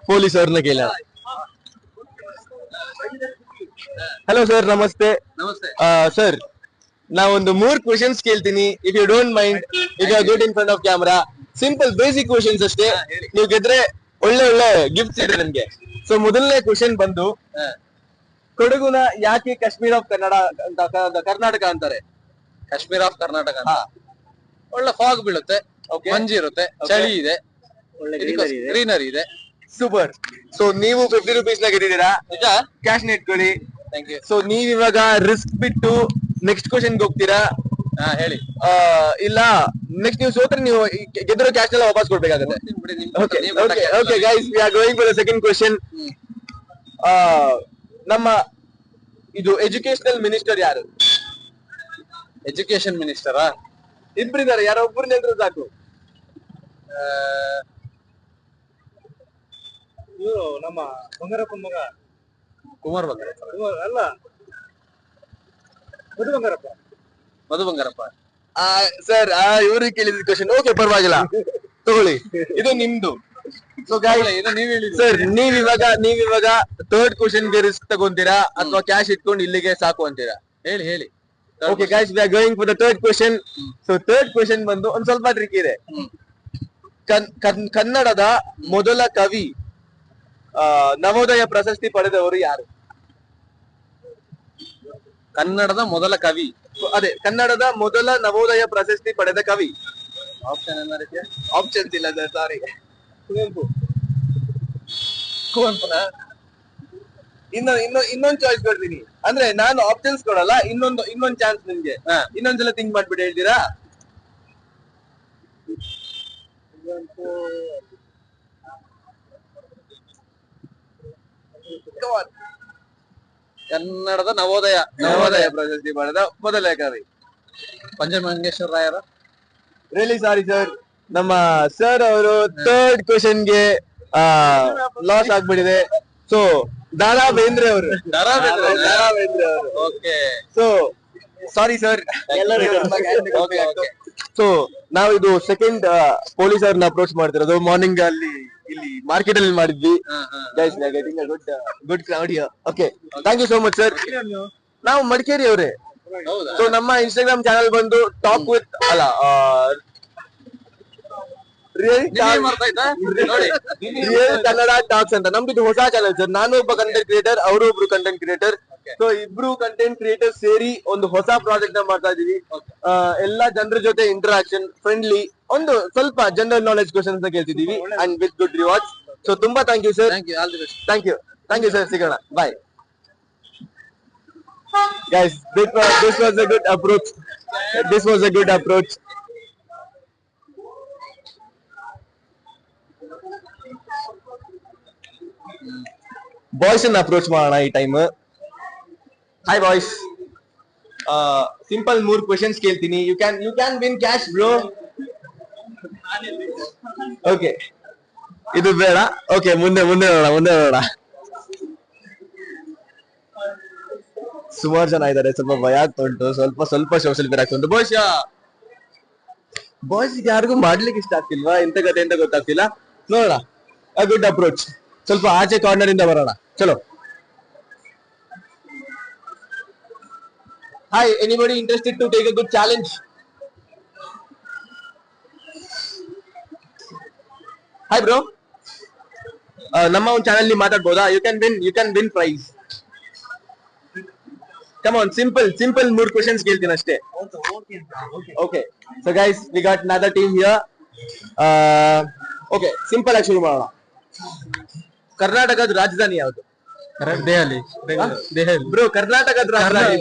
Police ಅವ್ರನ್ನ ಕೇಳೋಣ. Hello sir, ನಮಸ್ತೆ. ನಮಸ್ತೆ ಸರ್, ನಾವೊಂದು 3 ಕ್ವಶನ್ಸ್ ಕೇಳ್ತೀನಿ. If you don't mind, if you good in front of camera, simple basic questions ಅಷ್ಟೇ. ನೀವು ಗೆದ್ರೆ ಒಳ್ಳೆ ಒಳ್ಳೆ ಗಿಫ್ಟ್ಸ್ ಇದೆ ನನ್ಗೆ. ಸೊ ಮೊದಲನೇ ಕ್ವಶನ್ ಬಂದು, ಕೊಡಗುನ ಯಾಕೆ ಕಾಶ್ಮೀರ್ ಆಫ್ ಕನ್ನಡ ಅಂತ ಕರ್ನಾಟಕ ಅಂತಾರೆ? ಕಾಶ್ಮೀರ್ ಆಫ್ ಕರ್ನಾಟಕ ಅಂತ ಒಳ್ಳೆ ಫಾಗ್ ಬೀಳುತ್ತೆ, ಮಂಜು ಇರುತ್ತೆ, ಚಳಿ ಇದೆ, ಗ್ರೀನರಿ ಇದೆ. ಸೂಪರ್. ಸೊ ನೀವು 50 rupees ನ ಗೆದ್ದಿದ್ದೀರಾ. ನಿಜ? ಕ್ಯಾಶ್ ನ ಇಟ್ಕೊಳ್ಳಿ. Thank you. ಸೊ ನೀವ್ ಇವಾಗ ರಿಸ್ಕ್ ಬಿಟ್ಟು ನೆಕ್ಸ್ಟ್ ಕ್ವಶನ್ ಹೋಗ್ತೀರಾ? ಹೇಳಿ. ಇಲ್ಲ, ನೆಕ್ಸ್ಟ್ ನೀವು ಸೋತ್ರೆ ನೀವು ಗೆದ್ದಿರೋ ಕ್ಯಾಶ್ ಎಲ್ಲ ವಾಪಸ್ ಕೊಡ್ಬೇಕಾಗುತ್ತೆ. Okay guys, we are going for the second question. ನಮ್ಮ ಇದು ಎಜುಕೇಶನಲ್ ಮಿನಿಸ್ಟರ್ ಯಾರು? ಎಜುಕೇಶನ್ ಮಿನಿಸ್ಟರಾ? ಇಬ್ಬರಿದ್ದಾರೆ, ಯಾರೋ ಒಬ್ಬರನ್ನ ಹೇಳಿದ್ರು ಸಾಕು. ಇವರು ನಮ್ಮ ಬಂಗಾರಪ್ಪನ ಮಗ ಕುಮಾರ್ ಬಂಗಾರಪ್ಪ ಅಲ್ಲ, ಮಧು ಬಂಗಾರಪ್ಪ. ಮಧು ಬಂಗಾರಪ್ಪ ಸರ್, ಇವ್ರಿಗೆ ಕೇಳಿದ ಕ್ವಶನ್. ಓಕೆ, ಪರವಾಗಿಲ್ಲ, ತಗೊಳ್ಳಿ, ಇದು ನಿಮ್ದು. ಸೊ ಸರ್, ನೀವಿವಾಗ ಥರ್ಡ್ ಕ್ವಶನ್ ಗೆ ರಿಸ್ಕ್ ತಗೊಂತೀರಾ ಅಥವಾ ಕ್ಯಾಶ್ ಇಟ್ಕೊಂಡು ಇಲ್ಲಿಗೆ ಸಾಕು ಅಂತೀರಾ? ಹೇಳಿ ಹೇಳಿ. Okay guys, we are going for the third question. So third question ಬಂದು ಒಂದ್ ಸ್ವಲ್ಪ ಟ್ರಿಕ್ ಇದೆ. ಕನ್ನಡದ ಮೊದಲ ಕವಿ ನವೋದಯ ಪ್ರಶಸ್ತಿ ಪಡೆದವರು ಯಾರು? ಕನ್ನಡದ ಮೊದಲ ಕವಿ? ಅದೇ, ಕನ್ನಡದ ಮೊದಲ ನವೋದಯ ಪ್ರಶಸ್ತಿ ಪಡೆದ ಕವಿ. ಆಪ್ಷನ್ ಏನಾರ? ಆಪ್ಷನ್ಸ್ ಇಲ್ಲ ಸರ್, ಸಾರಿ. ಕುವೆಂಪುನ? ಇನ್ನೊಂದು ಚಾಯ್ಸ್ ಕೊಡ್ತೀನಿ. ಅಂದ್ರೆ ನಾನು ಆಪ್ಷನ್ಸ್ ಕೊಡಲ್ಲ, ಇನ್ನೊಂದು ಚಾನ್ಸ್ ನಿಮ್ಗೆ. ಇನ್ನೊಂದ್ಸಲ ಥಿಂಕ್ ಮಾಡ್ಬಿಟ್ಟು ಹೇಳ್ತೀರಾ? ಕನ್ನಡದ ನವೋದಯ ಪ್ರಶಸ್ತಿ ಪಡೆದ ಮೊದಲ ಕವಿ ಪಂಚಮಂಗೇಶ್ವರ ರಾಯರ? ರಿಯಲಿ ಸಾರಿ ಸರ್, ನಮ್ಮ ಸರ್ ಅವರು ಥರ್ಡ್ ಕ್ವಶನ್ ಗೆ ಲಾಸ್ ಆಗ್ಬಿಟ್ಟಿದೆ. ಸೊ ದಾರಾ ಬೇಂದ್ರೆ ಅವರು. Okay. So sorry sir. So ನಾವು ಇದು ಸೆಕೆಂಡ್ ಪೊಲೀಸ್ ಅವ್ರನ್ನ ಅಪ್ರೋಚ್ ಮಾಡ್ತಿರೋದು. ಮಾರ್ನಿಂಗ್ ಇಲ್ಲಿ ಮಾರ್ಕೆಟ್ ಅಲ್ಲಿ ಮಾಡಿದ್ವಿ. Guys, we are getting a good crowd here. Okay, thank you so much sir. ನಾವು ಮಡಿಕೇರಿ ಅವರೇ. ಸೊ ನಮ್ಮ ಇನ್ಸ್ಟಾಗ್ರಾಮ್ ಚಾನಲ್ ಬಂದು talk with real Kannada talks ಅಂತ. ನಮ್ದು ಹೊಸ ಚಾನಲ್ ಸರ್. ನಾನು ಒಬ್ಬ ಕಂಟೆಂಟ್ ಕ್ರಿಯೇಟರ್, ಅವರು ಒಬ್ರು ಕಂಟೆಂಟ್ ಕ್ರಿಯೇಟರ್. ಸೊ ಇಬ್ರು ಕಂಟೆಂಟ್ ಕ್ರಿಯೇಟರ್ ಸೇರಿ ಒಂದು ಹೊಸ ಪ್ರಾಜೆಕ್ಟ್ ನ ಮಾಡ್ತಾ ಇದೀವಿ. ಎಲ್ಲಾ ಜನರ ಜೊತೆ ಇಂಟರಾಕ್ಷನ್, ಫ್ರೆಂಡ್ಲಿ, ಒಂದು ಸ್ವಲ್ಪ ಜನರಲ್ ನಾಲೆಜ್ ಕ್ವಶನ್ಸ್ ಕೇಳ್ತಿದೀವಿ and with good rewards. So ತುಂಬಾ thank you sir. Thank you sir. ಸಿಗೋಣ, bye. Guys, this was a good approach. Boys ಅನ್ನ ಅಪ್ರೋಚ್ ಮಾಡೋಣ ಈ time. Hi boys, simple 3 questions ಕೇಳ್ತೀನಿ. You can win cash bro. Okay, ಇದು ಬೇಡ. Okay, ಮುಂದೆ ನೋಡೋಣ. ಸುಮಾರು ಜನ ಇದಾರೆ, ಸ್ವಲ್ಪ ಭಯ ಆಗ್ತಾ ಉಂಟು, ಸ್ವಲ್ಪ ಸೋಷಿಯಲ್ ಬೇರೆ ಆಗ್ತಾ ಉಂಟು. ಬಾಯ್ಸ್ ಯಾರಿಗೂ ಮಾಡ್ಲಿಕ್ಕೆ ಇಷ್ಟ ಆಗ್ತಿಲ್ವಾ? ಎಂತ ಕತೆ ಅಂತ ಗೊತ್ತಾಗ್ತಿಲ್ಲ. ನೋಡೋಣ, ಅ ಗುಡ್ ಅಪ್ರೋಚ್. ಸ್ವಲ್ಪ ಆಚೆ ಕಾರ್ನರ್ ಇಂದ ಬರೋಣ. ಚಲೋ. Hi, anybody interested to take a good challenge? Hi bro, ನಮ್ಮ ಒಂದು ಚಾನೆಲ್ ನಿ ಮಾತಾಡ್ಬೋದಾ? You can win prize. Come on, simple 3 questions ಕೇಳ್ತೀನಿ ಅಷ್ಟೇ. Okay, so guys, we got another team here. Okay, simple ಆಗಿ ಶುರು ಮಾಡೋಣ. ಕರ್ನಾಟಕದ ರಾಜಧಾನಿ ಯಾವುದು? ದೆಹಲಿ. ಬ್ರೋ, ಕರ್ನಾಟಕದ ರಾಜಧಾನಿ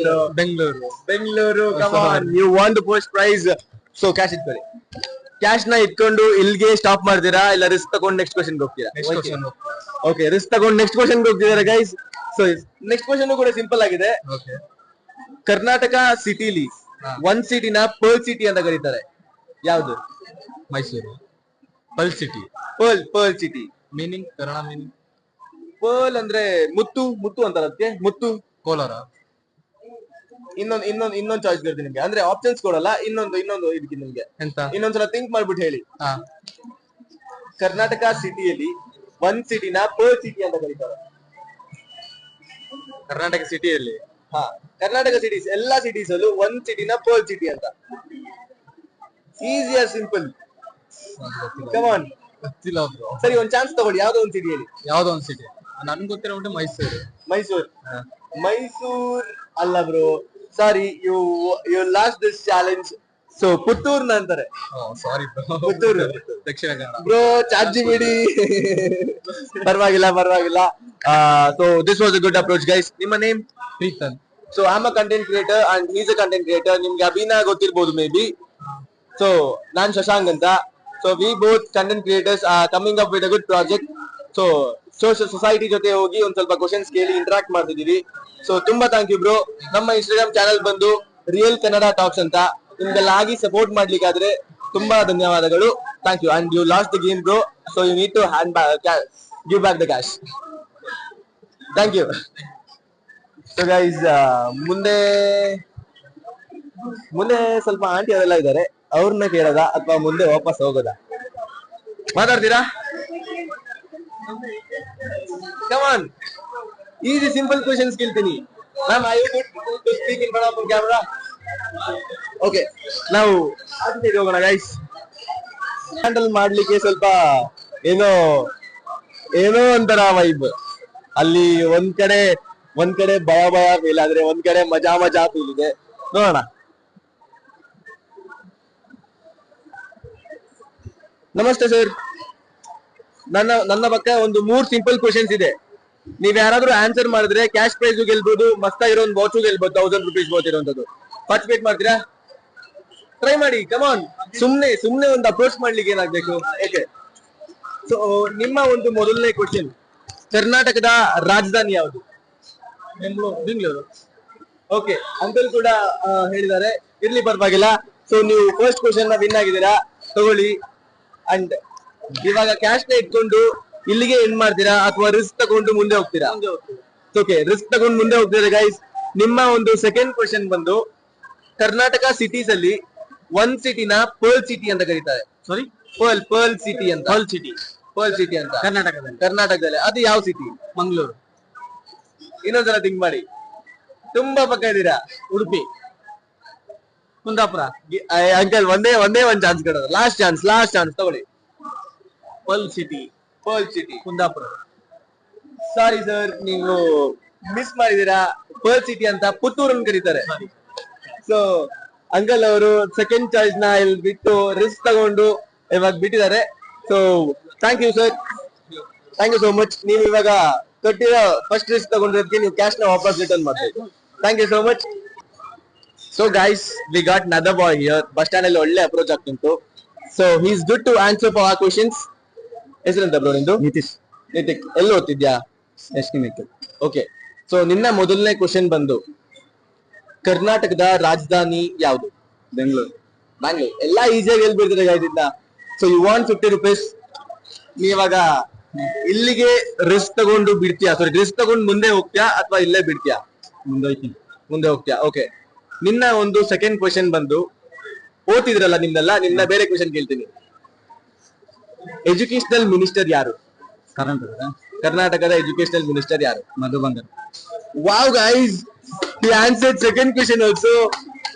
Bengaluru. Come on, you want the first prize. So cash ಇಟ್ಕೊಳ್ಳಿ. ಕ್ಯಾಶ್ ನ ಇಟ್ಕೊಂಡು ಇಲ್ಲಿಗೆ ಸ್ಟಾಪ್ ಮಾಡ್ತೀರಾ, ಇಲ್ಲ ರಿಸ್ಕ್ ತಗೊಂಡು ನೆಕ್ಸ್ಟ್ ಕ್ವಶನ್ ಹೋಗ್ತೀರಾ? ಓಕೆ, ರಿಸ್ಕ್ ತಗೊಂಡು ನೆಕ್ಸ್ಟ್ ಕ್ವಶನ್ ಹೋಗ್ತಿದ್ದಾರೆ ಗೈಸ್. ಸೊ ನೆಕ್ಸ್ಟ್ ಕ್ವಶನ್ ಕೂಡ ಸಿಂಪಲ್ ಆಗಿದೆ. ಕರ್ನಾಟಕ ಸಿಟಿಲಿ ಒಂದ್ ಸಿಟಿನ ಪರ್ಲ್ ಸಿಟಿ ಅಂತ ಕರೀತಾರೆ, ಯಾವುದು? Mysuru. Pearl city. Pearl city meaning, Kannada meaning? Pearl ಅಂದ್ರೆ ಮುತ್ತು ಅಂತಾರೆ ಅದಕ್ಕೆ. ಮುತ್ತು. ಕೋಲಾರ. ಇನ್ನೊಂದು ಚಾಯ್ಸ್ ಕೊಡ್ತೀನಿ ನಿಮ್ಗೆ, ಅಂದ್ರೆ ಆಪ್ಷನ್ಸ್ ಕೊಡಲ್ಲ. ಇನ್ನೊಂದು ಇದಕ್ಕೆ ನಿಮ್ಗೆ. ಎಂತ? ಇನ್ನೊಂದ್ಸಲ ಥಿಂಕ್ ಮಾಡ್ಬಿಟ್ಟು ಹೇಳಿ. ಕರ್ನಾಟಕ ಸಿಟಿಯಲ್ಲಿ ಒಂದ್ ಸಿಟಿನ ಪರ್ಲ್ ಸಿಟಿ ಅಂತ ಕರೀತಾರೆ? ಕರ್ನಾಟಕ ಸಿಟಿಯಲ್ಲಿ ಹಾ, ಕರ್ನಾಟಕ ಸಿಟೀಸ್ ಎಲ್ಲಾ ಸಿಟೀಸ್ ಅಲ್ಲೂ ಒಂದ್ ಸಿಟಿನ ಪರ್ಲ್ ಸಿಟಿ ಅಂತ. Easy or simple. ಕಮಾನ್, ಗೊತ್ತಿಲ್ಲ ಬ್ರೋ. ಸರಿ ಒಂದ್ ಚಾನ್ಸ್ ತಗೊಳ್ಳಿ, ಯಾವ್ದೋ ಒಂದ್ ಸಿಟಿ ಹೇಳಿ. ಯಾವ್ದೋ ಒಂದು ಸಿಟಿ ನನ್ಗೆ ಗೊತ್ತಿರೋ ಮಟ್ಟ ಮೈಸೂರು. ಮೈಸೂರ್? ಮೈಸೂರ್ ಅಲ್ಲ bro, sorry, you lost this challenge. So ಪುತ್ತೂರ್ನ ಅಂತಾರೆ. Sorry bro. Puttur. Dakshina Kannada. Bro ಚಾರ್ಜಿ ಬಿಡಿ. ಪರವಾಗಿಲ್ಲ ಪರವಾಗಿಲ್ಲ. So this was a good approach guys. ನಿಮ್ಮ name? Preethan. So I am a content creator and is a content creator. ನಿಮ್ಗೆ ಅಭಿನಯ ಗೊತ್ತಿರ್ಬೋದು ಮೇ ಬಿ. ಸೊ ನಾನ್ ಶಶಾಂಕ್ ಅಂತ. So we both content creators are coming up with a good project. So society ಜೊತೆ ಹೋಗಿ ಒಂದ್ ಸ್ವಲ್ಪ questions ಕೇಳಿ ಇಂಟರಾಕ್ಟ್ ಮಾಡ್ತಿದೀವಿ. ಸೊ ತುಂಬಾ ಥ್ಯಾಂಕ್ ಯು ಬ್ರೋ. ನಮ್ಮ ಇನ್ಸ್ಟಾಗ್ರಾಮ್ ಚಾನಲ್ ಬಂದು ರಿಯಲ್ ಕನ್ನಡ ಟಾಕ್ಸ್ ಅಂತ. ನಿಮ್ಗೆಲ್ಲ ಆಗಿ ಸಪೋರ್ಟ್ ಮಾಡ್ಲಿಕ್ಕಾದ್ರೆ ತುಂಬಾ ಧನ್ಯವಾದಗಳು. Thank you. And you lost the game bro, so you need to give back the cash. Thank you. So guys, ಮುಂದೆ ಸ್ವಲ್ಪ ಆಂಟಿ ಅವರೆಲ್ಲ ಇದ್ದಾರೆ, ಅವ್ರನ್ನ ಕೇಳೋದ ಅಥವಾ ಮುಂದೆ ವಾಪಸ್ ಹೋಗೋದಾ? ಮಾತಾಡ್ತೀರಾ? ಕಮಾನ್, ಈಸಿ ಸಿಂಪಲ್ ಕ್ವೆಶನ್ಸ್ ಕೇಳ್ತೀನಿ. Ma'am, I you good to speak in front of camera? Okay, ನಾವು ಆಚೆ ಹೋಗೋಣ ಗೈಸ್. ಹ್ಯಾಂಡಲ್ ಮಾಡ್ಲಿಕ್ಕೆ ಸ್ವಲ್ಪ ಏನೋ ಒಂಥರ ವೈಬ್. ಅಲ್ಲಿ ಒಂದ್ ಕಡೆ ಭಯ ಫೀಲ್ ಆದ್ರೆ, ಒಂದ್ ಕಡೆ ಮಜಾ ಫೀಲ್ ಇದೆ. ನೋಡೋಣ. ನಮಸ್ತೆ ಸರ್. ನನ್ನ ಪಕ್ಕ ಒಂದು 3 ಸಿಂಪಲ್ ಕ್ವೆಶನ್ಸ್ ಇದೆ. ನೀವ್ ಯಾರಾದ್ರೂ ಆನ್ಸರ್ ಮಾಡಿದ್ರೆ ಕ್ಯಾಶ್ ಪ್ರೈಸ್ ಗೆಲ್ಬಹುದು, ಮಸ್ತಾಗಿರೋ ಒಂದು ವಾಚು ಗೆಲ್ಬಹುದು, 1000 rupees ಬೋತಿರೋಂಥದ್ದು. ಪಾರ್ಟಿಸಿಪೇಟ್ ಮಾಡ್ತೀರಾ? ಟ್ರೈ ಮಾಡಿ, ಕಮಾನ್. ಸುಮ್ನೆ ಒಂದು ಅಪ್ರೋಚ್ ಮಾಡ್ಲಿಕ್ಕೆ ಏನಾಗ್ಬೇಕು? ಓಕೆ, ಸೊ ನಿಮ್ಮ ಒಂದು ಮೊದಲನೇ ಕ್ವೆಶನ್, ಕರ್ನಾಟಕದ ರಾಜಧಾನಿ ಯಾವುದು? ಬೆಂಗಳೂರು. ಓಕೆ, ಅಂಕಲ್ ಕೂಡ ಹೇಳಿದ್ದಾರೆ, ಇರ್ಲಿ ಪರವಾಗಿಲ್ಲ. ಸೊ ನೀವು ಫಸ್ಟ್ ಕ್ವೆಶನ್ ನ ವಿನ್ ಆಗಿದ್ದೀರಾ, ತಗೊಳ್ಳಿ. ಅಂಡ್ ಇವಾಗ ಕ್ಯಾಶ್ ನ ಇಟ್ಕೊಂಡು ಇಲ್ಲಿಗೆ ಎಂಡ್ ಮಾಡ್ತೀರಾ ಅಥವಾ ರಿಸ್ಕ್ ತಗೊಂಡು ಮುಂದೆ ಹೋಗ್ತೀರಾ? ಓಕೆ, ರಿಸ್ಕ್ ತಗೊಂಡು ಮುಂದೆ ಹೋಗ್ತೀರಾ ಗೈಸ್. ನಿಮ್ಮ ಒಂದು ಸೆಕೆಂಡ್ ಕ್ವೆಶನ್ ಬಂದು, ಕರ್ನಾಟಕ ಸಿಟೀಸ್ ಅಲ್ಲಿ ಒಂದ್ ಸಿಟಿನ ಪರ್ಲ್ ಸಿಟಿ ಅಂತ ಕರೀತಾರೆ. ಸಾರಿ, ಪರ್ಲ್ ಸಿಟಿ ಅಂತ. ಪರ್ಲ್ ಸಿಟಿ ಅಂತ ಕರ್ನಾಟಕದಲ್ಲಿ ಅದು ಯಾವ ಸಿಟಿ? ಮಂಗಳೂರು. ಇನ್ನೊಂದ್ಸಲ ಥಿಂಕ್ ಮಾಡಿ. ತುಂಬಾ ಪಕ್ಕ ಇದ್ದೀರಾ. ಉಡುಪಿ. ಕುಂದಾಪುರ. ಅಂಕಲ್ ಒಂದೇ ಒಂದ್ ಚಾನ್ಸ್ ಕೊಡೋದು. ಲಾಸ್ಟ್ ಚಾನ್ಸ್ ತಗೊಳ್ಳಿ. Pearl city. Kundapura. Sorry sir, ನೀವು ಮಿಸ್ ಮಾಡಿದೀರಾ. ಪರ್ಲ್ ಸಿಟಿ ಅಂತ ಪುತ್ತೂರನ್ನು ಕರೀತಾರೆ. ಸೊ ಅಂಕಲ್ ಅವರು ಸೆಕೆಂಡ್ ಚಾಯ್ಸ್ ನ ಇಲ್ಲಿ ಬಿಟ್ಟು ರಿಸ್ಕ್ ತಗೊಂಡು ಇವಾಗ ಬಿಟ್ಟಿದ್ದಾರೆ. So thank you sir, thank you so much. ನೀವು ಇವಾಗ ಕೊಟ್ಟಿರೋ ಫಸ್ಟ್ ರಿಸ್ಕ್ ತಗೊಂಡಿರೋದಕ್ಕೆ ನೀವು ಕ್ಯಾಶ್ ನ ವಾಪಸ್ ರಿಟರ್ನ್ ಮಾಡ್ಬೇಕು. Thank you so much. So guys, we got another boy here. Bus stand ಅಲ್ಲಿ ಒಳ್ಳೆ ಅಪ್ರೋಚ್ ಆಗ್ತಿತ್ತು. So he is good to answer for our questions. ಹೆಸರೆಂತ ಬ್ರೋ ನಿಂದು? ನಿತೀಶ್. ಎಲ್ಲಿ ಓದ್ತಿದ್ಯಾ? ಎಸ್ಟಿಮೇಟ್. ಓಕೆ, ಸೊ ನಿನ್ನ ಮೊದಲನೇ ಕ್ವೆಶನ್ ಬಂದು, ಕರ್ನಾಟಕದ ರಾಜಧಾನಿ ಯಾವುದು? ಬೆಂಗಳೂರು. ಎಲ್ಲಾ ಈಸಿಯಾಗಿ ಹೇಳ್ಬಿಡ್ತಾರೆ ಗೈಸ್ ಇಂದ. So you want 50 rupees. ನೀವಾಗ ಇಲ್ಲಿಗೆ ರಿಸ್ಕ್ ತಗೊಂಡು ಬಿಡ್ತೀಯಾ? ಸಾರಿ, ರಿಸ್ಕ್ ತಗೊಂಡು ಮುಂದೆ ಹೋಗ್ತೀಯಾ ಅಥವಾ ಇಲ್ಲೇ ಬಿಡ್ತೀಯಾ? ಮುಂದೆ ಹೋಗ್ತೀಯಾ. ಓಕೆ, ನಿನ್ನ ಒಂದು ಸೆಕೆಂಡ್ ಕ್ವೆಶನ್ ಬಂದು, ಓದ್ತಿದ್ರಲ್ಲ ನಿಮ್ದೆಲ್ಲ, ನಿನ್ನ ಬೇರೆ ಕ್ವೆಶನ್ ಕೇಳ್ತೀನಿ. ಎಜುಕೇಶನಲ್ ಮಿನಿಸ್ಟರ್ ಯಾರು? ಕರ್ನಾಟಕದ ಎಜುಕೇಶನಲ್ ಮಿನಿಸ್ಟರ್ ಯಾರು? ಮಧು ಬಂಗಾರ್. Wow guys, he answered second question also.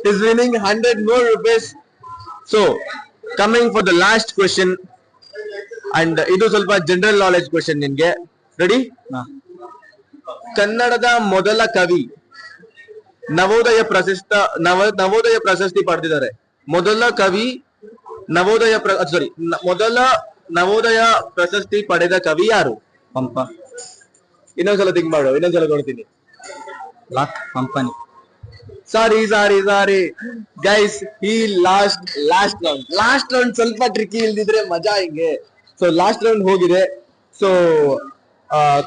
He's winning 100 more rupees. So coming for the last question, and ಇದು ಸ್ವಲ್ಪ ಜನರಲ್ ನಾಲೆಜ್ ಕ್ವೆಶನ್ ನಿನ್ಗೆ. ರೆಡಿ? ಕನ್ನಡದ ಮೊದಲ ಕವಿ ನವೋದಯ ಪ್ರಶಸ್ತಿ ಪಡೆದಿದ್ದಾರೆ. ಮೊದಲ ನವೋದಯ ಪ್ರಶಸ್ತಿ ಪಡೆದ ಕವಿ ಯಾರು? ಪಂಪ. ಇನ್ನೊಂದ್ಸಲ ಥಿಂಕ್ ಮಾಡು, ಇನ್ನೊಂದ್ಸಲ ಕೊಡ್ತೀನಿ. ಕಂಪನಿ. ಸಾರಿ ಗೈಸ್, ಈ ಲಾಸ್ಟ್ ರೌಂಡ್ ಸ್ವಲ್ಪ ಟ್ರಿಕ್ಕಿ ಇಲ್ದಿದ್ರೆ ಮಜಾ ಹಿಂಗೆ. ಸೊ ಲಾಸ್ಟ್ ರೌಂಡ್ ಹೋಗಿದೆ. ಸೊ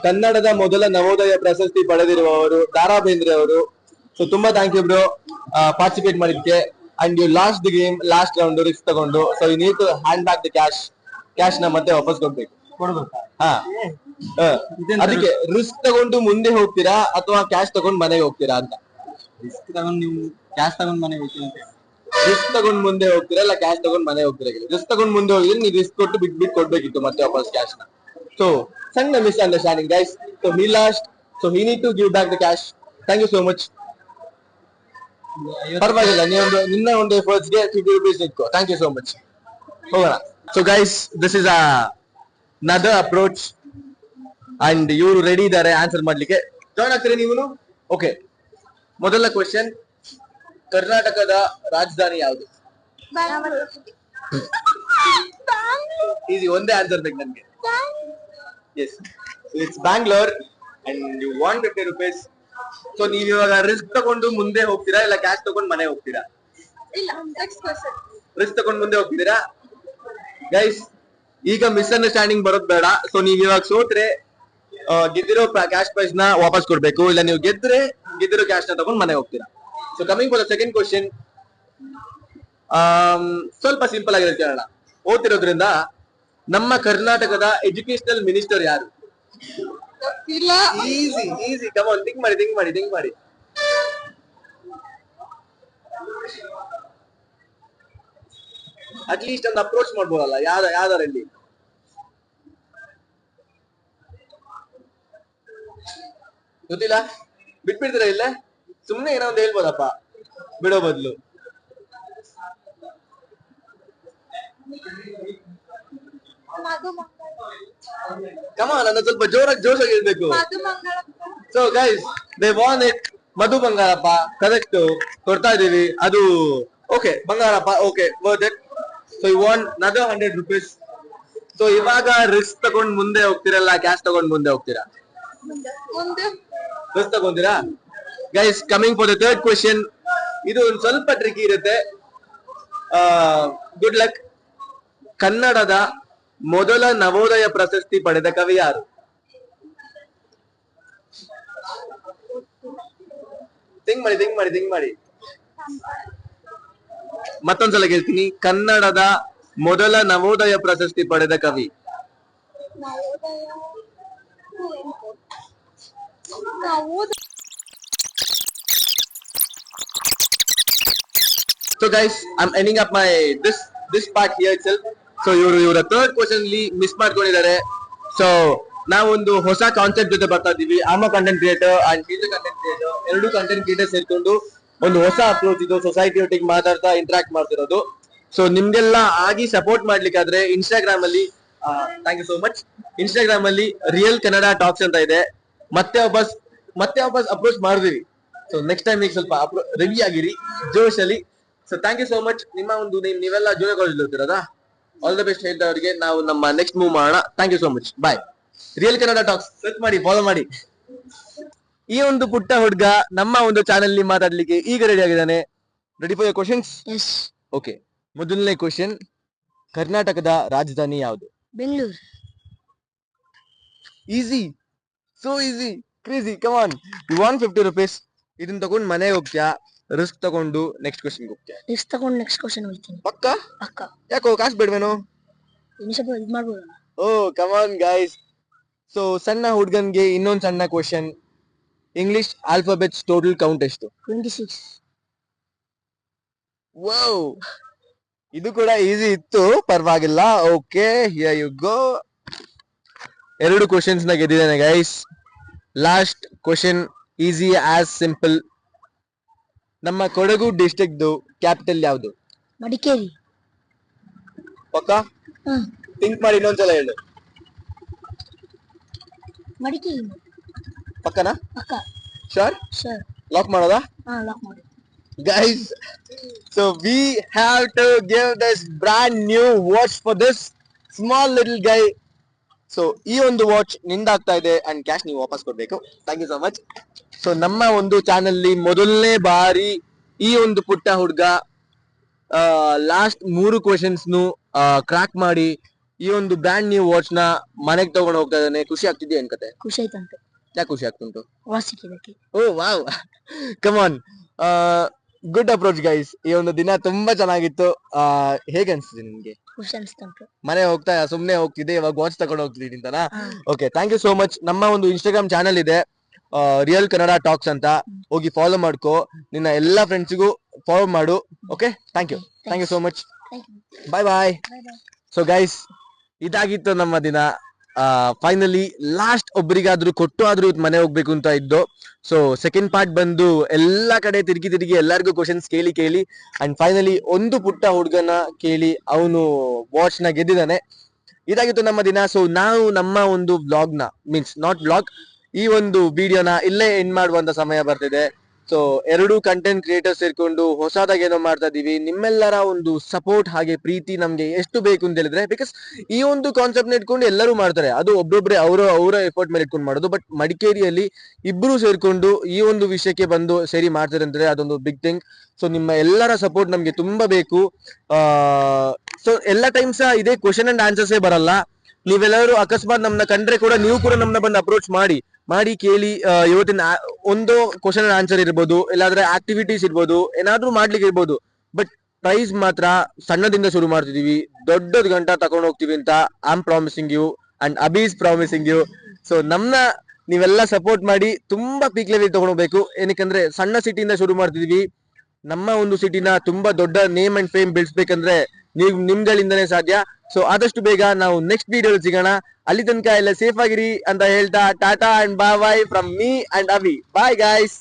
ಕನ್ನಡದ ಮೊದಲ ನವೋದಯ ಪ್ರಶಸ್ತಿ ಪಡೆದಿರುವವರು ದಾರಾ ಬೇಂದ್ರೆ ಅವರು. ಸೊ ತುಂಬಾ ಥ್ಯಾಂಕ್ ಯು ಬ್ರೋ ಪಾರ್ಟಿಸಿಪೇಟ್ ಮಾಡಿದ್ಕೆ. And you lost the game, lost round risk ತಗೊಂಡು. So you need to hand back the cash ನ ಮತ್ತೆ ವಾಪಸ್ ಕೊಡ್ಬೇಕು. ಹಾ, ಅದಕ್ಕೆ ರಿಸ್ಕ್ ತಗೊಂಡು ಮುಂದೆ ಹೋಗ್ತೀರಾ ಅಥವಾ ಕ್ಯಾಶ್ ತಗೊಂಡು ಮನೆಗೆ ಹೋಗ್ತೀರಾ ಅಂತ? ರಿಸ್ಕ್ ತಗೊಂಡು ನೀವು ಕ್ಯಾಶ್ ತಗೊಂಡು ಮನೆಗೆ ಹೋಗ್ತೀವಿ ಅಂತ. ರಿಸ್ಕ್ ತಗೊಂಡು ಮುಂದೆ ಹೋಗ್ತೀರಾ ಇಲ್ಲ ಕ್ಯಾಶ್ ತಗೊಂಡು ಮನೆ ಹೋಗ್ತೀರಾ? ರಿಸ್ಕ್ ತಗೊಂಡು ಮುಂದೆ ಹೋಗಿದ್ರೆ ನೀವು ರಿಸ್ಕ್ ಕೊಟ್ಟು ಬಿಟ್ಬಿಟ್ಟು ಕೊಡ್ಬೇಕಿತ್ತು ಮತ್ತೆ ವಾಪಸ್ ಕ್ಯಾಶ್ ನ. ಸೊ ಸಣ್ಣ misunderstanding guys. So he lost, so he need to give back the cash. Thank you so much. ಪರವಾಗಿಲ್ಲ, ನಿನ್ನ ಒಂದು ಎಫರ್ಟ್ಸ್ ಗೆ 50 rupees ಇಟ್ಕೋ. Thank you so much. ಹೋಗೋಣ. So guys, this is another approach and ಇವರು ready ಇದ್ದಾರೆ answer ಮಾಡ್ಲಿಕ್ಕೆ. Join ಆಗ್ತೀರಿ ನೀವು? ಓಕೆ, ಮೊದಲ ಕ್ವೆಶ್ಚನ್, ಕರ್ನಾಟಕದ ರಾಜಧಾನಿ ಯಾವುದು? ಈಸಿ, ಒಂದೇ ಆನ್ಸರ್ ಬೇಕು ನನ್ಗೆ. Yes, it's Bangalore and you want 50 rupees. So ನೀವ್ ಇವಾಗ ರಿಸ್ಕ್ ತಗೊಂಡು ಮುಂದೆ ಹೋಗ್ತೀರಾ ಇಲ್ಲ ಕ್ಯಾಶ್ ತಗೊಂಡು ಮನೆ ಹೋಗ್ತೀರಾ? ರಿಸ್ಕ್ ತಗೊಂಡು ಮುಂದೆ ಹೋಗ್ತಿದ್ದೀರಾ ಗೈಸ್? ಈಗ ಮಿಸ್ಅಂಡರ್ಸ್ಟ್ಯಾಂಡಿಂಗ್ ಬರೋದ್ ಬೇಡ. ಸೊ ನೀವ್ ಇವಾಗ ಸೋತ್ರೆ ಗೆದ್ದಿರೋ ಕ್ಯಾಶ್ ಪ್ರೈಸ್ ನ ವಾಪಸ್ ಕೊಡ್ಬೇಕು, ಇಲ್ಲ ನೀವು ಗೆದ್ದಿರೋ ಕ್ಯಾಶ್ ನ ತಗೊಂಡು ಮನೆ ಹೋಗ್ತೀರಾ. So coming for the second question, ಸ್ವಲ್ಪ ಸಿಂಪಲ್ ಆಗಿದೆ ಕೇಳೋಣ. ಓದ್ತಿರೋದ್ರಿಂದ, ನಮ್ಮ ಕರ್ನಾಟಕದ ಎಜುಕೇಶನಲ್ ಮಿನಿಸ್ಟರ್ ಯಾರು? Easy easy, come on, think ಮಾಡಿ. ಅಟ್ಲೀಸ್ಟ್ ಒಂದು ಅಪ್ರೋಚ್ ಮಾಡ್ಬೋದಲ್ಲ ಯಾವ್ದಾರಲ್ಲಿ? ಗೊತ್ತಿಲ್ಲ, ಬಿಟ್ಬಿಡ್ತೀರಾ ಇಲ್ಲೇ? ಸುಮ್ನೆ ಏನೋ ಒಂದು ಹೇಳ್ಬೋದಪ್ಪ ಬಿಡೋ ಬದ್ಲು. ಕಮ, ನನ್ನ ಸ್ವಲ್ಪ ಜೋಶಾಗಿ ಹೇಳ್ಬೇಕು. So guys, they won it. Madhu Bangarappa correct ಕೊಡ್ತಾ ಇದೀವಿ. ಅದು okay, Bangarappa okay, worth it. So you want another 100 rupees. ಸೊ ಇವಾಗ ರಿಸ್ಕ್ ತಗೊಂಡ್ ಮುಂದೆ ಹೋಗ್ತಿರಲ್ಲ ಕ್ಯಾಶ್ ತಗೊಂಡ್ ಮುಂದೆ ಹೋಗ್ತೀರಾ? ರಿಸ್ಕ್ ತಗೊಂತೀರಾ guys? Coming for the third question, ಇದು ಒಂದು ಸ್ವಲ್ಪ ಟ್ರಿಕಿ ಇರುತ್ತೆ. Good luck. ಕನ್ನಡದ ಮೊದಲ ನವೋದಯ ಪ್ರಶಸ್ತಿ ಪಡೆದ ಕವಿ ಯಾರು? ಥಿಂಕ್ ಮಾಡಿ. ಮತ್ತೊಂದ್ಸಲ ಹೇಳ್ತೀನಿ, ಕನ್ನಡದ ಮೊದಲ ನವೋದಯ ಪ್ರಶಸ್ತಿ ಪಡೆದ ಕವಿ. So guys, I'm ending up my this part here itself. So ಇವರ ಥರ್ಡ್ ಕ್ವಶನ್ ಅಲ್ಲಿ ಮಿಸ್ ಮಾಡ್ಕೊಂಡಿದ್ದಾರೆ. ಸೊ ನಾವೊಂದು ಹೊಸ ಕಾನ್ಸೆಪ್ಟ್ ಜೊತೆ ಬರ್ತಾ ಇದೀವಿ. Am content creator and is content creator, ಎರಡು ಕಂಟೆಂಟ್ ಕ್ರಿಯೇಟರ್ ಸೇರ್ಕೊಂಡು ಒಂದು ಹೊಸ ಅಪ್ರೋಚ್ ಇದು ಸೊಸೈಟಿ ಒಟ್ಟಿಗೆ ಮಾತಾಡ್ತಾ ಇಂಟ್ರಾಕ್ಟ್ ಮಾಡ್ತಿರೋದು. ಸೊ ನಿಮ್ಗೆಲ್ಲ ಆಗಿ ಸಪೋರ್ಟ್ ಮಾಡ್ಲಿಕ್ಕಾದ್ರೆ ಇನ್ಸ್ಟಾಗ್ರಾಮ್ ಅಲ್ಲಿ, thank you so much, Instagram ಅಲ್ಲಿ ರಿಯಲ್ ಕನ್ನಡ ಟಾಕ್ಸ್ ಅಂತ ಇದೆ. ಮತ್ತೆ ವಾಪಸ್ ಅಪ್ರೋಚ್ ಮಾಡಿದೀವಿ. ಸೊ ನೆಕ್ಸ್ಟ್ ಟೈಮ್ ಈಗ ಸ್ವಲ್ಪ ರೆಡಿ ಆಗಿರಿ ಜೋಶಲ್ಲಿ. So thank you so much. ನಿಮ್ಮ ಒಂದು ನೀವೆಲ್ಲ ಜೂನಿಯರ್ ಕಾಲೇಜ್ ಓದ್ತಿರೋದಾ? ಆಲ್ ದ ಬೆಸ್ಟ್ ಹೇಳ್ದವ್ರಿಗೆ. ನಾವು ನಮ್ಮ ನೆಕ್ಸ್ಟ್ ಮೂವ್ ಮಾಡೋಣ. Thank you so much, bye. Real Kannada talks search ಮಾಡಿ, ಫಾಲೋ ಮಾಡಿ. ಈ ಒಂದು ಪುಟ್ಟ ಹುಡುಗ ನಮ್ಮ ಒಂದು ಚಾನೆಲ್ ನಲ್ಲಿ ಮಾತಾಡ್ಲಿಕ್ಕೆ ಈಗ ರೆಡಿ ಆಗಿದ್ದಾನೆ. Ready for your questions? Okay, ಮೊದಲನೇ ಕ್ವಶನ್, ಕರ್ನಾಟಕದ ರಾಜಧಾನಿ ಯಾವುದು? Bengaluru. Easy, so easy, crazy. Come on, you want 50 rupees. ಇದನ್ನ ತಗೊಂಡು ಮನೆಗೆ ಹೋಗ್ತೀಯಾ, ರಿಸ್ಕ್ ತಗೊಂಡು ನೆಕ್ಸ್ಟ್ ಕ್ವಶನ್ ಹೋಗ್ತೀಯಾ? ರಿಸ್ಕ್ ತಗೊಂಡು ನೆಕ್ಸ್ಟ್ ಕ್ವಶನ್ ಹೋಗ್ತೀನಿ. ಪಕ್ಕ? ಯಾಕೋ ಕಾಸು ಬೇಡವೇನೋ? ಸ್ವಲ್ಪ ಇದು ಮಾಡ್ಬೋದಲ್ಲ? Oh come on guys. So ಸಣ್ಣ ಹುಡುಗನ್ಗೆ ಇನ್ನೊಂದು ಸಣ್ಣ question, English alphabets total count ಎಷ್ಟು? 26. ವಾವ್, ಇದು ಕೂಡ ಈಸಿ ಇತ್ತು, ಪರವಾಗಿಲ್ಲ. Okay, here you go. ಎರಡು ಕ್ವಶನ್ಸ್ ನ ಗೆದ್ದಿದ್ದೇನೆ guys. Last question, easy as simple. ನಮ್ಮ ಕೊಡಗು ಡಿಸ್ಟ್ರಿಕ್ಟ್ ಕ್ಯಾಪಿಟಲ್ ಯಾವುದು? ಮಡಿಕೇರಿ. ಪಕ್ಕ? ಥಿಂಕ್ ಮಾಡಿ ಇನ್ನೊಂದ್ಸಲ ಹೇಳು. ಮಡಿಕೇರಿ. ಪಕ್ಕನಾ? ಪಕ್ಕ. ಶೋರ್? ಶೋರ್. ಲಾಕ್ ಮಾಡೋದಾ? ಲಾಕ್ ಮಾಡಿ. Guys, so we have to give this brand new watch for this small little guy. So ಈ ಒಂದು ವಾಚ್ ನಿಂದಾಗ್ತಾ ಇದೆ ಅಂಡ್ ಕ್ಯಾಶ್ ನೀವು ವಾಪಸ್ ಕೊಡ್ಬೇಕು. Thank you so much. So ನಮ್ಮ ಒಂದು ಚಾನೆಲ್ ಅಲ್ಲಿ ಮೊದಲನೇ ಬಾರಿ ಈ ಒಂದು ಪುಟ್ಟ ಹುಡುಗ ಲಾಸ್ಟ್ 3 ಕ್ವಶನ್ಸ್ ಕ್ರಾಕ್ ಮಾಡಿ ಈ ಒಂದು ಬ್ರ್ಯಾಂಡ್ ನ್ಯೂ ವಾಚ್ ನ ಮನೆಗೆ ತಗೊಂಡು ಹೋಗ್ತಾ ಇದ್ದಾನೆ. ಖುಷಿ ಆಗ್ತಿದ್ಯಾ? ಏನ್ ಕತೆ? ಖುಷಿ ಆಯ್ತಂತೆ. ಯಾಕೆ ಖುಷಿ ಆಗ್ತುಂಟು? ವಾಚ್ ಸಿಕ್ಕಿದಕ್ಕೆ. Oh wow, come on. Good approach guys. ಈ ಒಂದು ದಿನ ತುಂಬಾ ಚೆನ್ನಾಗಿತ್ತು. ಹೇಗೆ ಅನ್ಸ್ತಿದೆ ನಿಮ್ಗೆ? ಖುಷಿ ಅನ್ಸ್ತಂಟು. ಮನೆ ಹೋಗ್ತಾ ಸುಮ್ನೆ ಹೋಗ್ತಿದ್ದೆ, ಇವಾಗ ವಾಚ್ ತಗೊಂಡು ಹೋಗ್ತಿದ್ದೀನಿ ಅಂತನಾ? Okay, thank you so much. ನಮ್ಮ ಒಂದು ಇನ್ಸ್ಟಾಗ್ರಾಮ್ ಚಾನೆಲ್ ಇದೆ, ರಿಯಲ್ ಕನ್ನಡ ಟಾಕ್ಸ್ ಅಂತ. ಹೋಗಿ ಫಾಲೋ ಮಾಡ್ಕೋ, ನಿನ್ನ ಎಲ್ಲಾ ಫ್ರೆಂಡ್ಸ್ಗೂ ಫಾಲೋ ಮಾಡು. Okay, thank you so much. Bye bye. So guys, ಇದಾಗಿತ್ತು ನಮ್ಮ ದಿನ. ಫೈನಲಿ ಲಾಸ್ಟ್ ಒಬ್ಬರಿಗಾದ್ರೂ ಕೊಟ್ಟು ಆದ್ರೂ ಇವತ್ತು ಮನೆ ಹೋಗ್ಬೇಕು ಅಂತ ಇದ್ದು. ಸೊ ಸೆಕೆಂಡ್ ಪಾರ್ಟ್ ಬಂದು ಎಲ್ಲಾ ಕಡೆ ತಿರುಗಿ ಎಲ್ಲರಿಗೂ ಕ್ವಶನ್ಸ್ ಕೇಳಿ ಅಂಡ್ ಫೈನಲಿ ಒಂದು ಪುಟ್ಟ ಹುಡುಗನ ಕೇಳಿ ಅವನು ವಾಚ್ ನ ಗೆದ್ದಿದ್ದಾನೆ. ಇದಾಗಿತ್ತು ನಮ್ಮ ದಿನ. ಸೊ ನಾವು ನಮ್ಮ ಒಂದು ವ್ಲಾಗ್ ನ ಮೀನ್ಸ್ ನಾಟ್ ವ್ಲಾಗ್, ಈ ಒಂದು ವಿಡಿಯೋನ ಇಲ್ಲೇ ಎಂಡ್ ಮಾಡುವಂತ ಸಮಯ ಬರ್ತಿದೆ. ಸೊ ಎರಡು ಕಂಟೆಂಟ್ ಕ್ರಿಯೇಟರ್ಸ್ ಸೇರ್ಕೊಂಡು ಹೊಸದಾಗಿ ಏನೋ ಮಾಡ್ತಾ ಇದೀವಿ. ನಿಮ್ಮೆಲ್ಲರ ಒಂದು ಸಪೋರ್ಟ್ ಹಾಗೆ ಪ್ರೀತಿ ನಮ್ಗೆ ಎಷ್ಟು ಬೇಕು ಅಂತ ಹೇಳಿದ್ರೆ, ಬಿಕಾಸ್ ಈ ಒಂದು ಕಾನ್ಸೆಪ್ಟ್ ನ ಇಟ್ಕೊಂಡು ಎಲ್ಲರೂ ಮಾಡ್ತಾರೆ, ಅದು ಒಬ್ಬೊಬ್ರೆ ಅವರ ಎಫರ್ಟ್ ಮೇಲೆ ಇಟ್ಕೊಂಡು ಮಾಡೋದು. ಬಟ್ ಮಡಿಕೇರಿಯಲ್ಲಿ ಇಬ್ರು ಸೇರ್ಕೊಂಡು ಈ ಒಂದು ವಿಷಯಕ್ಕೆ ಬಂದು ಸೇರಿ ಮಾಡ್ತಾರೆ ಅಂದ್ರೆ ಅದೊಂದು ಬಿಗ್ ಥಿಂಗ್. ಸೊ ನಿಮ್ಮ ಎಲ್ಲರ ಸಪೋರ್ಟ್ ನಮ್ಗೆ ತುಂಬಾ ಬೇಕು. ಸೊ ಎಲ್ಲ ಟೈಮ್ಸ್ ಇದೇ ಕ್ವಶನ್ ಅಂಡ್ ಆನ್ಸರ್ಸೇ ಬರಲ್ಲ. ನೀವೆಲ್ಲರೂ ಅಕಸ್ಮಾತ್ ನಮ್ನ ಕಂಡ್ರೆ ಕೂಡ ನೀವು ಕೂಡ ನಮ್ನ ಬಂದು ಅಪ್ರೋಚ್ ಮಾಡಿ ಕೇಳಿ. ಇವತ್ತಿನ ಒಂದು ಕ್ವಶನ್ ಅಂಡ್ ಆನ್ಸರ್ ಇರ್ಬೋದು, ಇಲ್ಲಾಂದ್ರೆ ಆಕ್ಟಿವಿಟೀಸ್ ಇರ್ಬೋದು, ಏನಾದ್ರೂ ಮಾಡ್ಲಿಕ್ಕೆ ಇರ್ಬೋದು. ಬಟ್ ಪ್ರೈಸ್ ಮಾತ್ರ ಸಣ್ಣದಿಂದ ಶುರು ಮಾಡ್ತಿದೀವಿ, ದೊಡ್ಡದ್ ಗಂಟ ತಗೊಂಡು ಹೋಗ್ತೀವಿ ಅಂತ I am promising you and Abi is promising you. So ನಮ್ನ ನೀವೆಲ್ಲ ಸಪೋರ್ಟ್ ಮಾಡಿ ತುಂಬಾ ಪೀಕ್ ಲೆವೆಲ್ ತಗೊಂಡೋಗ್ಬೇಕು. ಏನಕ್ಕಂದ್ರೆ ಸಣ್ಣ ಸಿಟಿಯಿಂದ ಶುರು ಮಾಡ್ತಿದೀವಿ. ನಮ್ಮ ಒಂದು ಸಿಟಿನ ತುಂಬಾ ದೊಡ್ಡ ನೇಮ್ ಅಂಡ್ ಫೇಮ್ ಬೆಳೆಸ್ಬೇಕಂದ್ರೆ ನಿಮ್ಗಳಿಂದನೇ ಸಾಧ್ಯ. ಸೊ ಆದಷ್ಟು ಬೇಗ ನಾವು ನೆಕ್ಸ್ಟ್ ವಿಡಿಯೋ ಸಿಗೋಣ. ಅಲ್ಲಿ ತನಕ ಎಲ್ಲ ಸೇಫ್ ಆಗಿರಿ ಅಂತ ಹೇಳ್ತಾ ಟಾಟಾ and bye from me and Avi. Bye guys.